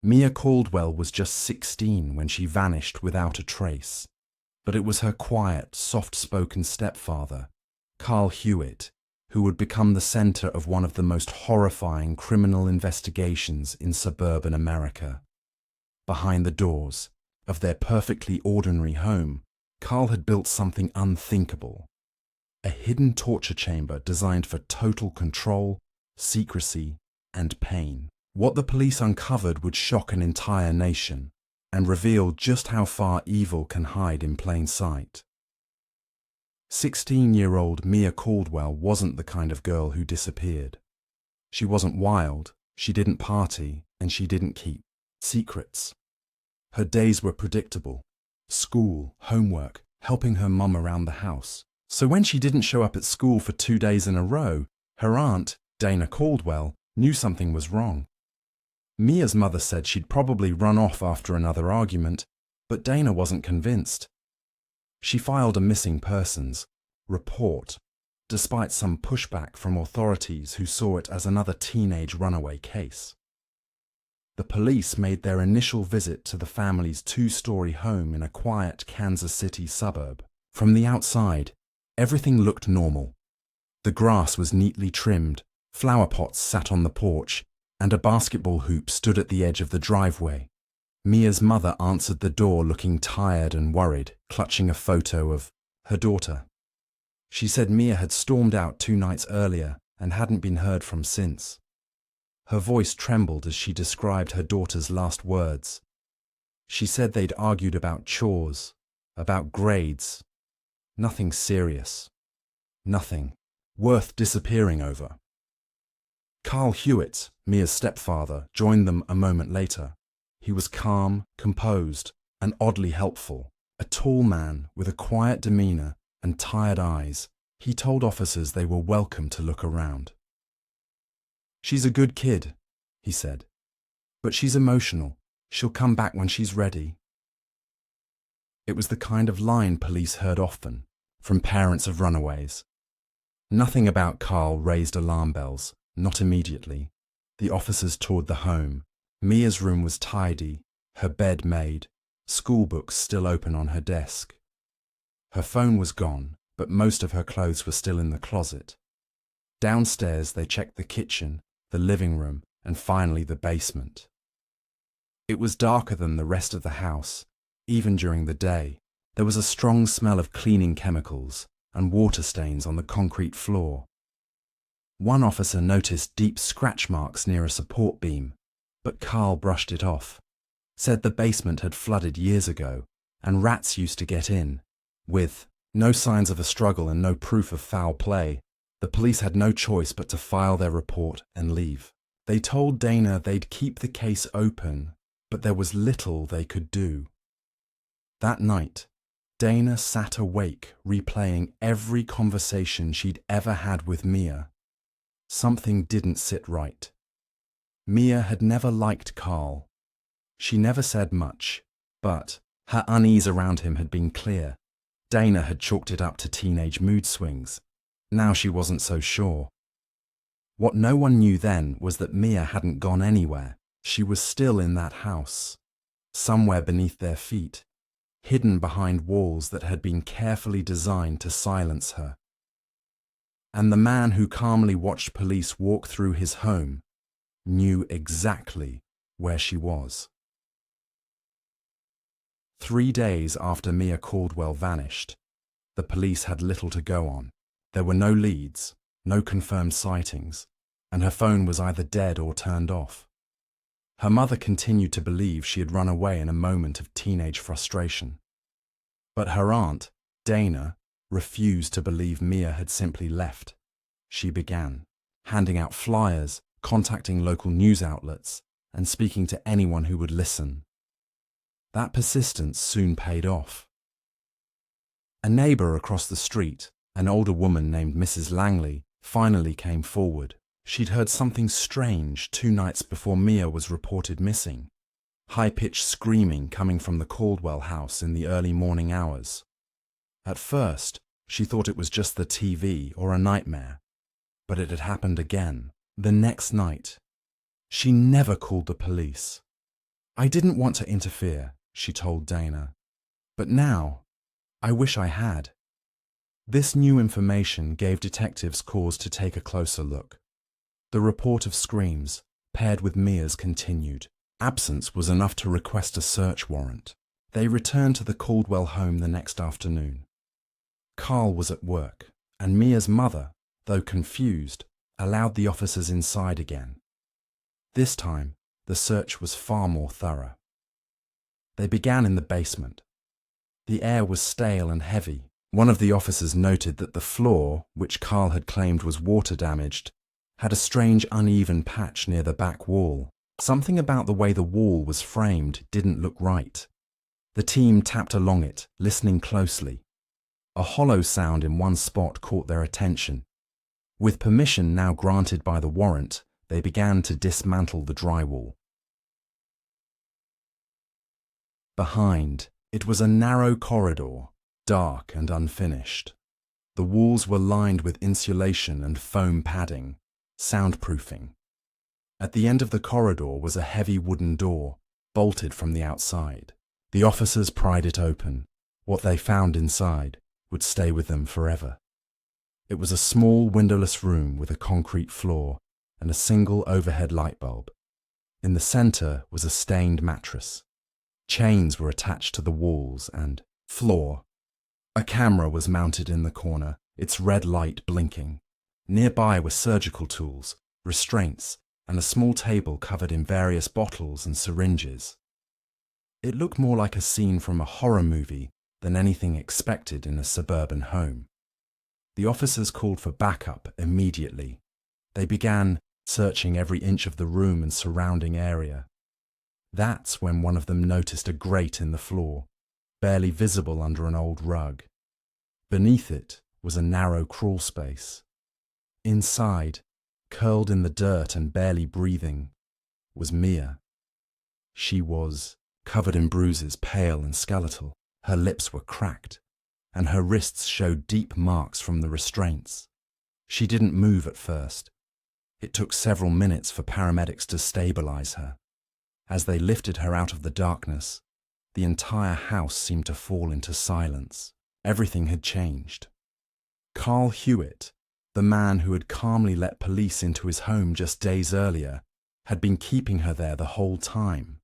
Mia Caldwell was just 16 when she vanished without a trace. But it was her quiet, soft-spoken stepfather, Carl Hewitt, who would become the center of one of the most horrifying criminal investigations in suburban America. Behind the doors of their perfectly ordinary home, Carl had built something unthinkable. A hidden torture chamber designed for total control, secrecy, and pain. What the police uncovered would shock an entire nation and reveal just how far evil can hide in plain sight. 16-year-old Mia Caldwell wasn't the kind of girl who disappeared. She wasn't wild, she didn't party, and she didn't keep secrets. Her days were predictable. School, homework, helping her mum around the house. So when she didn't show up at school for 2 days in a row, her aunt, Dana Caldwell, knew something was wrong. Mia's mother said she'd probably run off after another argument, but Dana wasn't convinced. She filed a missing persons report, despite some pushback from authorities who saw it as another teenage runaway case. The police made their initial visit to the family's 2-story home in a quiet Kansas City suburb. From the outside, everything looked normal. The grass was neatly trimmed, flower pots sat on the porch, and a basketball hoop stood at the edge of the driveway. Mia's mother answered the door looking tired and worried, clutching a photo of her daughter. She said Mia had stormed out 2 nights earlier and hadn't been heard from since. Her voice trembled as she described her daughter's last words. She said they'd argued about chores, about grades. Nothing serious. Nothing worth disappearing over. Carl Hewitt, Mia's stepfather, joined them a moment later. He was calm, composed, and oddly helpful. A tall man with a quiet demeanor and tired eyes, he told officers they were welcome to look around. "She's a good kid," he said, "but she's emotional. She'll come back when she's ready." It was the kind of line police heard often from parents of runaways. Nothing about Carl raised alarm bells, not immediately. The officers toured the home. Mia's room was tidy, her bed made, school books still open on her desk. Her phone was gone, but most of her clothes were still in the closet. Downstairs they checked the kitchen, the living room, and finally the basement. It was darker than the rest of the house, even during the day. There was a strong smell of cleaning chemicals and water stains on the concrete floor. One officer noticed deep scratch marks near a support beam, but Carl brushed it off, said the basement had flooded years ago and rats used to get in. With no signs of a struggle and no proof of foul play, the police had no choice but to file their report and leave. They told Dana they'd keep the case open, but there was little they could do. That night, Dana sat awake replaying every conversation she'd ever had with Mia. Something didn't sit right. Mia had never liked Carl. She never said much, but her unease around him had been clear. Dana had chalked it up to teenage mood swings. Now she wasn't so sure. What no one knew then was that Mia hadn't gone anywhere. She was still in that house, somewhere beneath their feet, hidden behind walls that had been carefully designed to silence her. And the man who calmly watched police walk through his home knew exactly where she was. 3 days after Mia Caldwell vanished, the police had little to go on. There were no leads, no confirmed sightings, and her phone was either dead or turned off. Her mother continued to believe she had run away in a moment of teenage frustration. But her aunt, Dana, refused to believe Mia had simply left. She began handing out flyers, contacting local news outlets, and speaking to anyone who would listen. That persistence soon paid off. A neighbor across the street, an older woman named Mrs. Langley, finally came forward. She'd heard something strange 2 nights before Mia was reported missing. High-pitched screaming coming from the Caldwell house in the early morning hours. At first, she thought it was just the TV or a nightmare, but it had happened again. The next night, she never called the police. "I didn't want to interfere," she told Dana. "But now, I wish I had." This new information gave detectives cause to take a closer look. The report of screams, paired with Mia's continued absence, was enough to request a search warrant. They returned to the Caldwell home the next afternoon. Carl was at work, and Mia's mother, though confused, allowed the officers inside again. This time, the search was far more thorough. They began in the basement. The air was stale and heavy. One of the officers noted that the floor, which Carl had claimed was water damaged, had a strange uneven patch near the back wall. Something about the way the wall was framed didn't look right. The team tapped along it, listening closely. A hollow sound in one spot caught their attention. With permission now granted by the warrant, they began to dismantle the drywall. Behind, it was a narrow corridor, dark and unfinished. The walls were lined with insulation and foam padding, soundproofing. At the end of the corridor was a heavy wooden door, bolted from the outside. The officers pried it open. What they found inside would stay with them forever. It was a small windowless room with a concrete floor and a single overhead light bulb. In the center was a stained mattress. Chains were attached to the walls and floor. A camera was mounted in the corner, its red light blinking. Nearby were surgical tools, restraints, and a small table covered in various bottles and syringes. It looked more like a scene from a horror movie than anything expected in a suburban home. The officers called for backup immediately. They began searching every inch of the room and surrounding area. That's when one of them noticed a grate in the floor, barely visible under an old rug. Beneath it was a narrow crawl space. Inside, curled in the dirt and barely breathing, was Mia. She was covered in bruises, pale and skeletal. Her lips were cracked, and her wrists showed deep marks from the restraints. She didn't move at first. It took several minutes for paramedics to stabilize her. As they lifted her out of the darkness, the entire house seemed to fall into silence. Everything had changed. Carl Hewitt, the man who had calmly let police into his home just days earlier, had been keeping her there the whole time.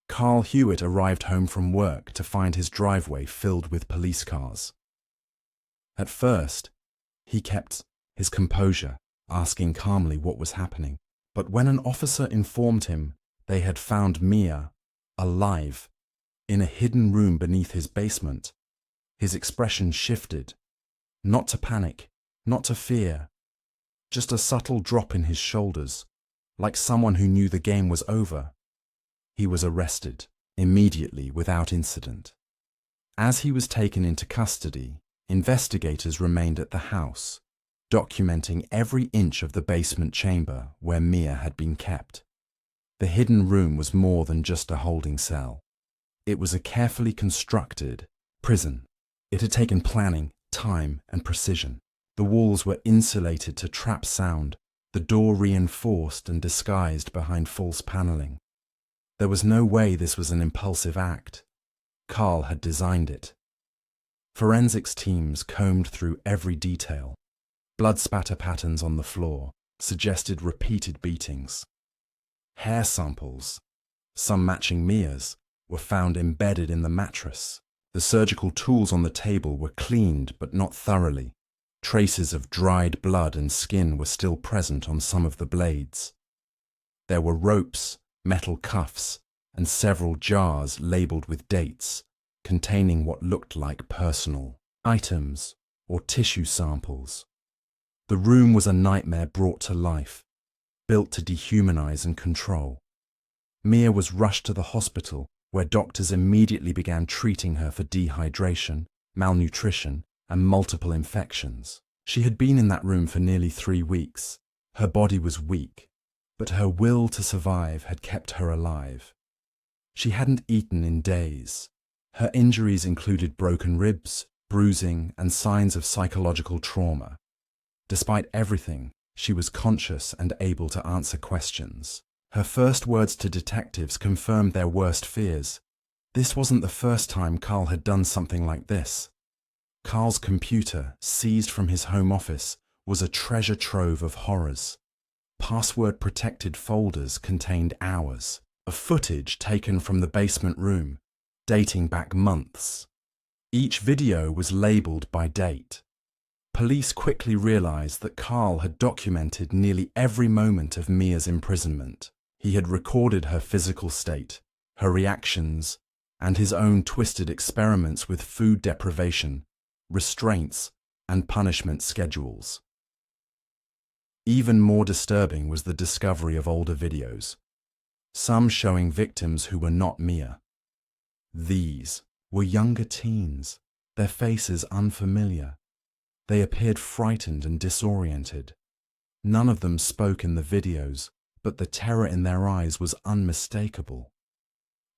Carl Hewitt arrived home from work to find his driveway filled with police cars. At first, he kept his composure, asking calmly what was happening. But when an officer informed him they had found Mia alive in a hidden room beneath his basement, his expression shifted, not to panic, not to fear, just a subtle drop in his shoulders, like someone who knew the game was over. He was arrested, immediately, without incident. As he was taken into custody, investigators remained at the house, documenting every inch of the basement chamber where Mia had been kept. The hidden room was more than just a holding cell. It was a carefully constructed prison. It had taken planning, time, and precision. The walls were insulated to trap sound, the door reinforced and disguised behind false paneling. There was no way this was an impulsive act. Carl had designed it. Forensics teams combed through every detail. Blood spatter patterns on the floor suggested repeated beatings. Hair samples, some matching Mia's, were found embedded in the mattress. The surgical tools on the table were cleaned but not thoroughly. Traces of dried blood and skin were still present on some of the blades. There were ropes, metal cuffs, and several jars labeled with dates, containing what looked like personal items or tissue samples. The room was a nightmare brought to life, built to dehumanize and control. Mia was rushed to the hospital, where doctors immediately began treating her for dehydration, malnutrition, and multiple infections. She had been in that room for nearly 3 weeks. Her body was weak, but her will to survive had kept her alive. She hadn't eaten in days. Her injuries included broken ribs, bruising, and signs of psychological trauma. Despite everything, she was conscious and able to answer questions. Her first words to detectives confirmed their worst fears. This wasn't the first time Carl had done something like this. Carl's computer, seized from his home office, was a treasure trove of horrors. Password-protected folders contained hours of footage taken from the basement room, dating back months. Each video was labeled by date. Police quickly realized that Carl had documented nearly every moment of Mia's imprisonment. He had recorded her physical state, her reactions, and his own twisted experiments with food deprivation, restraints, and punishment schedules. Even more disturbing was the discovery of older videos, some showing victims who were not Mia. These were younger teens, their faces unfamiliar. They appeared frightened and disoriented. None of them spoke in the videos, but the terror in their eyes was unmistakable.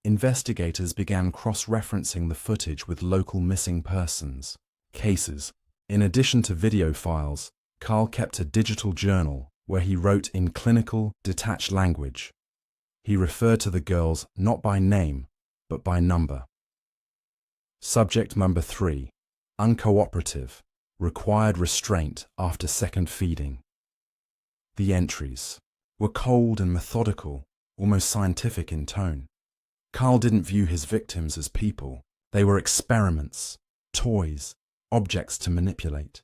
Investigators began cross-referencing the footage with local missing persons cases. In addition to video files, Carl kept a digital journal where he wrote in clinical, detached language. He referred to the girls not by name, but by number. Subject number 3. Uncooperative. Required restraint after second feeding. The entries were cold and methodical, almost scientific in tone. Carl didn't view his victims as people. They were experiments, toys, objects to manipulate.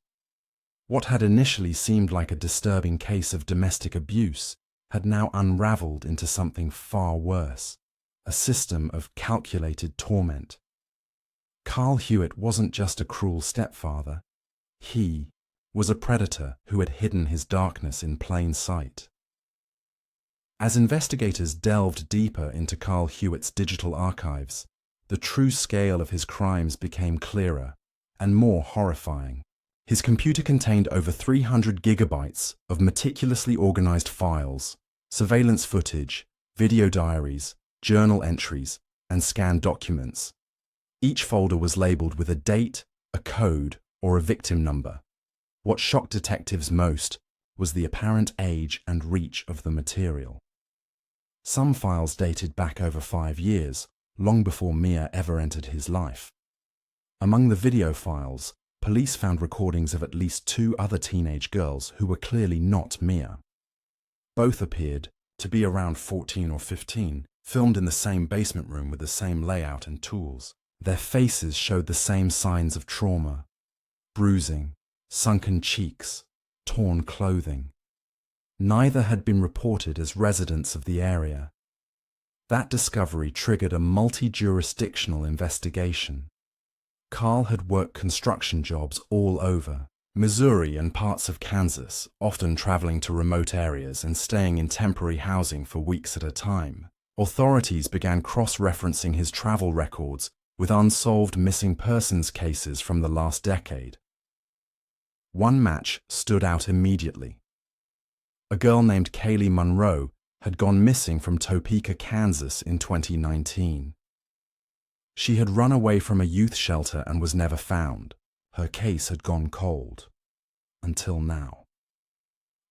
What had initially seemed like a disturbing case of domestic abuse had now unraveled into something far worse, a system of calculated torment. Carl Hewitt wasn't just a cruel stepfather. He was a predator who had hidden his darkness in plain sight. As investigators delved deeper into Carl Hewitt's digital archives, the true scale of his crimes became clearer and more horrifying. His computer contained over 300 gigabytes of meticulously organized files, surveillance footage, video diaries, journal entries, and scanned documents. Each folder was labeled with a date, a code, or a victim number. What shocked detectives most was the apparent age and reach of the material. Some files dated back over 5 years, long before Mia ever entered his life. Among the video files, police found recordings of at least 2 other teenage girls who were clearly not Mia. Both appeared to be around 14 or 15, filmed in the same basement room with the same layout and tools. Their faces showed the same signs of trauma: bruising, sunken cheeks, torn clothing. Neither had been reported as residents of the area. That discovery triggered a multi-jurisdictional investigation. Carl had worked construction jobs all over Missouri and parts of Kansas, often traveling to remote areas and staying in temporary housing for weeks at a time. Authorities began cross-referencing his travel records with unsolved missing persons cases from the last decade. One match stood out immediately. A girl named Kaylee Monroe had gone missing from Topeka, Kansas in 2019. She had run away from a youth shelter and was never found. Her case had gone cold. Until now.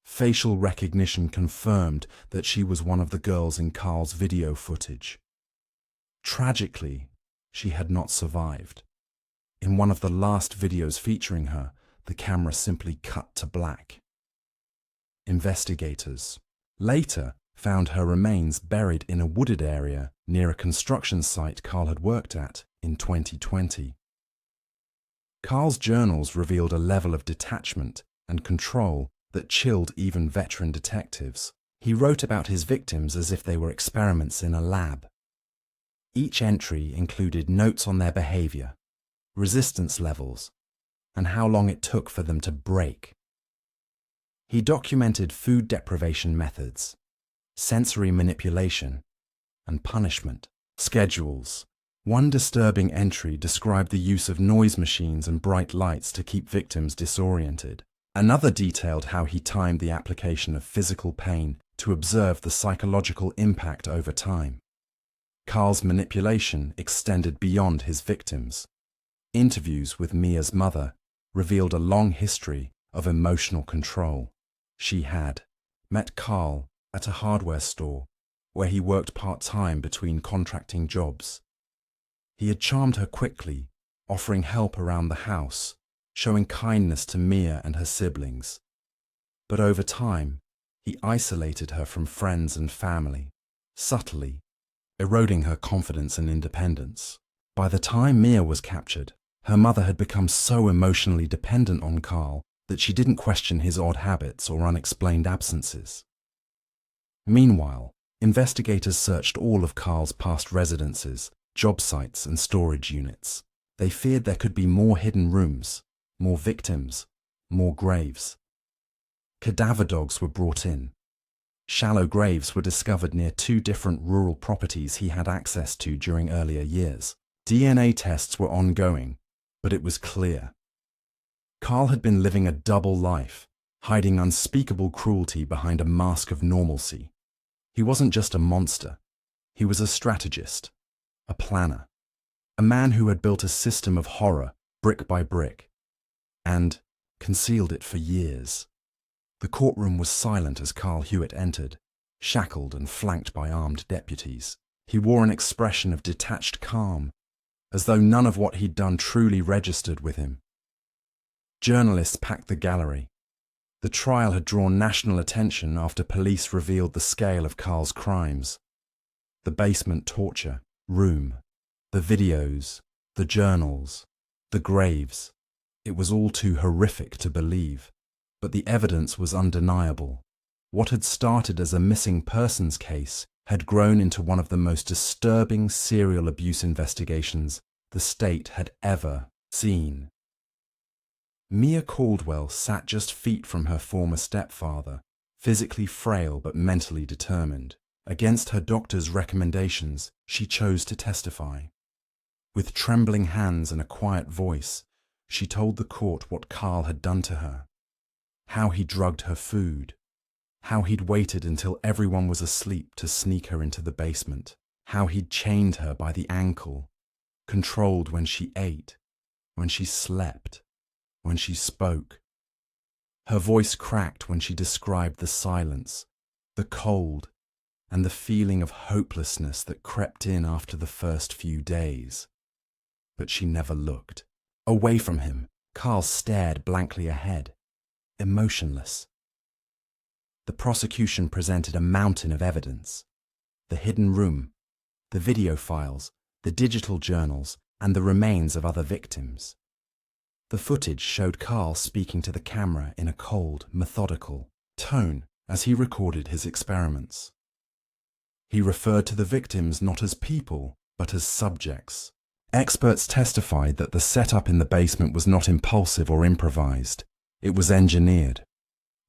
Facial recognition confirmed that she was one of the girls in Carl's video footage. Tragically, she had not survived. In one of the last videos featuring her, the camera simply cut to black. Investigators later found her remains buried in a wooded area near a construction site Carl had worked at in 2020. Carl's journals revealed a level of detachment and control that chilled even veteran detectives. He wrote about his victims as if they were experiments in a lab. Each entry included notes on their behavior, resistance levels, and how long it took for them to break. He documented food deprivation methods, sensory manipulation, and punishment schedules. One disturbing entry described the use of noise machines and bright lights to keep victims disoriented. Another detailed how he timed the application of physical pain to observe the psychological impact over time. Carl's manipulation extended beyond his victims. Interviews with Mia's mother revealed a long history of emotional control. She had met Carl at a hardware store where he worked part-time between contracting jobs. He had charmed her quickly, offering help around the house, showing kindness to Mia and her siblings. But over time, he isolated her from friends and family, subtly, eroding her confidence and independence. By the time Mia was captured, her mother had become so emotionally dependent on Carl that she didn't question his odd habits or unexplained absences. Meanwhile, investigators searched all of Carl's past residences, job sites and storage units. They feared there could be more hidden rooms, more victims, more graves. Cadaver dogs were brought in. Shallow graves were discovered near 2 different rural properties he had access to during earlier years. DNA tests were ongoing, but it was clear. Carl had been living a double life, hiding unspeakable cruelty behind a mask of normalcy. He wasn't just a monster. He was a strategist, a planner, a man who had built a system of horror, brick by brick, and concealed it for years. The courtroom was silent as Carl Hewitt entered, shackled and flanked by armed deputies. He wore an expression of detached calm, as though none of what he'd done truly registered with him. Journalists packed the gallery. The trial had drawn national attention after police revealed the scale of Carl's crimes. The basement torture room, the videos, the journals, the graves. It was all too horrific to believe, but the evidence was undeniable. What had started as a missing persons case had grown into one of the most disturbing serial abuse investigations the state had ever seen. Mia Caldwell sat just feet from her former stepfather, physically frail but mentally determined. Against her doctor's recommendations, she chose to testify. With trembling hands and a quiet voice, she told the court what Carl had done to her, how he drugged her food, how he'd waited until everyone was asleep to sneak her into the basement, how he'd chained her by the ankle, controlled when she ate, when she slept, when she spoke. Her voice cracked when she described the silence, the cold, and the feeling of hopelessness that crept in after the first few days. But she never looked. Away from him, Carl stared blankly ahead, emotionless. The prosecution presented a mountain of evidence: the hidden room, the video files, the digital journals, and the remains of other victims. The footage showed Carl speaking to the camera in a cold, methodical tone as he recorded his experiments. He referred to the victims not as people, but as subjects. Experts testified that the setup in the basement was not impulsive or improvised. It was engineered.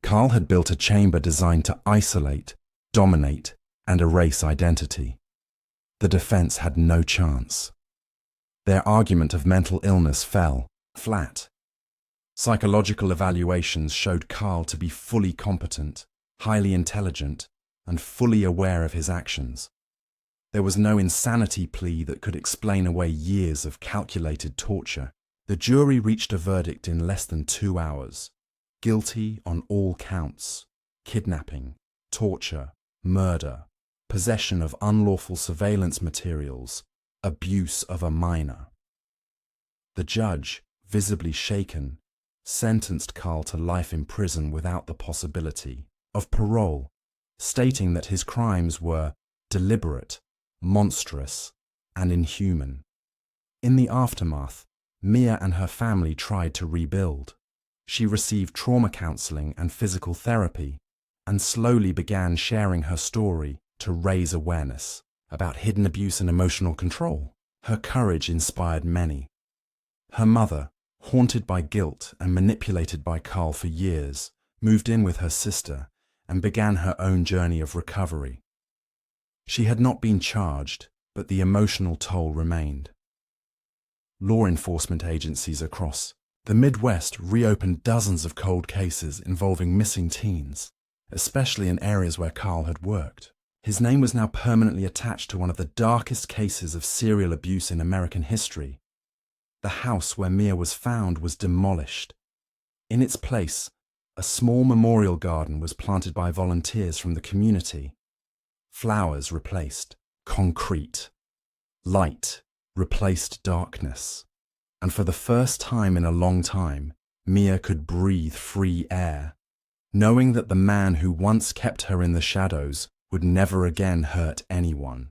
Carl had built a chamber designed to isolate, dominate, and erase identity. The defense had no chance. Their argument of mental illness fell flat. Psychological evaluations showed Carl to be fully competent, highly intelligent, and fully aware of his actions. There was no insanity plea that could explain away years of calculated torture. The jury reached a verdict in less than 2 hours. Guilty on all counts: kidnapping, torture, murder, possession of unlawful surveillance materials, abuse of a minor. The judge, visibly shaken, sentenced Carl to life in prison without the possibility of parole, stating that his crimes were deliberate, monstrous, and inhuman. In the aftermath, Mia and her family tried to rebuild. She received trauma counseling and physical therapy, and slowly began sharing her story to raise awareness about hidden abuse and emotional control. Her courage inspired many. Her mother, haunted by guilt and manipulated by Carl for years, moved in with her sister and began her own journey of recovery. She had not been charged, but the emotional toll remained. Law enforcement agencies across the Midwest reopened dozens of cold cases involving missing teens, especially in areas where Carl had worked. His name was now permanently attached to one of the darkest cases of serial abuse in American history. The house where Mia was found was demolished. In its place, a small memorial garden was planted by volunteers from the community. Flowers replaced concrete. Light replaced darkness. And for the first time in a long time, Mia could breathe free air, knowing that the man who once kept her in the shadows would never again hurt anyone.